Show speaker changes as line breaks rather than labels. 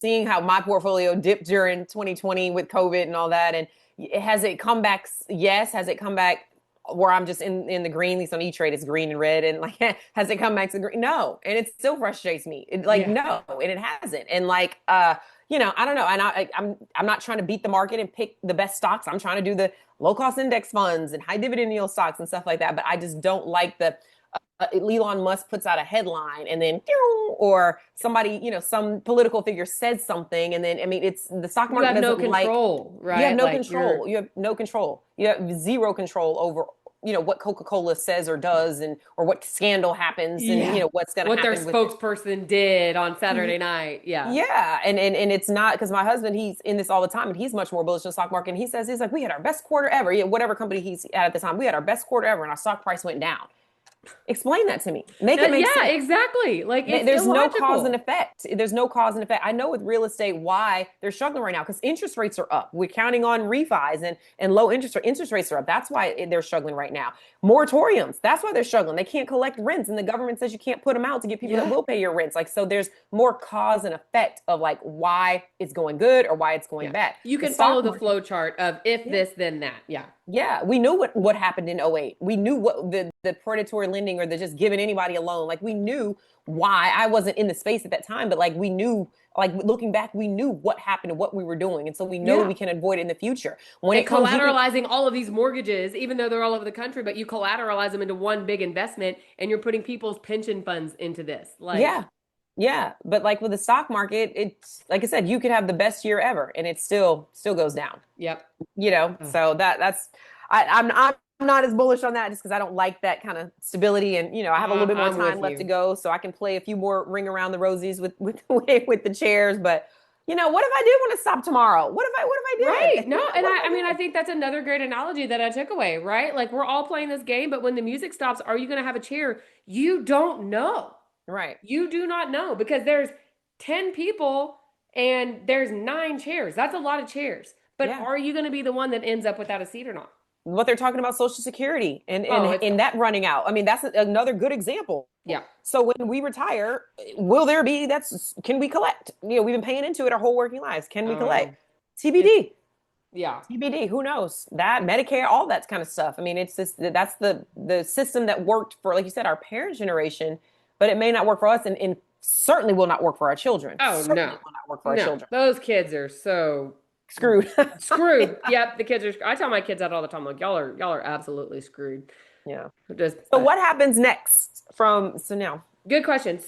seeing how my portfolio dipped during 2020 with COVID and all that. And has it come back? Yes. Has it come back where I'm just in the green? At least on E-Trade, it's green and red. And like, has it come back to the green? No. And it still frustrates me. Like,
Yeah.
no, and it hasn't. And like, I don't know. And I'm not trying to beat the market and pick the best stocks. I'm trying to do the low cost index funds and high dividend yield stocks and stuff like that. But I just don't like the Elon Musk puts out a headline and then, or somebody, some political figure says something. And then, I mean, it's the stock
You
market
have no
doesn't like,
control,
you have
right?
no
Like you're
control. You have no control. You have zero control over, what Coca-Cola says or does and, or what scandal happens and,
yeah.
what's going to
What their
happen with it.
spokesperson did on Saturday night. Yeah.
Yeah, and it's not because my husband, he's in this all the time, and he's much more bullish on the stock market. And he says he's like, we had our best quarter ever. Yeah, whatever company he's at the time, we had our best quarter ever, and our stock price went down. Explain that to me. Make it make
Yeah,
sense.
exactly. Like it's
There's no cause and
illogical.
effect. There's no cause and effect. I know with real estate why they're struggling right now because interest rates are up. We're counting on refis and low interest rates are up. That's why they're struggling right now. Moratoriums. That's why they're struggling. They can't collect rents, and the government says you can't put them out to get people that
Yeah.
will pay your rents. Like so, there's more cause and effect of like why it's going good or why it's going
Yeah.
bad.
You
The
can follow
stock
the
market.
flow chart of if
Yeah.
this, then that. Yeah.
Yeah, we knew what happened in '08. We knew what the predatory lending or the just giving anybody a loan. Like we knew why. I wasn't in the space at that time, but like we knew, like looking back, we knew what happened and what we were doing. And so we know
Yeah.
we can avoid it in the future. When
And
it comes, you can,
collateralizing all of these mortgages, even though they're all over the country, but you collateralize them into one big investment and you're putting people's pension funds into this. Like,
yeah, yeah. But like with the stock market, it's like I said, you could have the best year ever and it still goes down.
yep. Oh,
So that's I'm not as bullish on that just because I don't like that kind of stability and I have a little bit more
I'm
time
with
left to
you.
go so I can play a few more ring around the rosies with with the chairs. But what if I did want to stop tomorrow? What if I
Right.
did?
No, and
What if
I mean, I
I did?
think that's another great analogy that I took away, right? Like we're all playing this game, but when the music stops, are you going to have a cheer? You don't know.
Right.
You do not know because there's 10 people and there's nine chairs. That's a lot of chairs. But
Yeah.
are you going to be the one that ends up without a seat or not?
What they're talking about Social Security and
Oh,
and
it's
and
bad.
that running out. I mean, that's another good example.
Yeah.
So when we retire, will there be that's can we collect? We've been paying into it our whole working lives. Can we
Oh, I know.
collect?
It's
TBD.
yeah.
TBD, who knows? That Medicare, all that kind of stuff. I mean, it's just that's the system that worked for, like you said, our parents' generation, but it may not work for us, and certainly will not work for our children.
Oh
Certainly
no.
will not work for our
No.
children.
Those kids are so
Screwed.
screwed. Yep, the kids are I tell my kids that all the time. Like y'all are absolutely screwed.
Yeah.
Just
So what happens next from so now?
good question.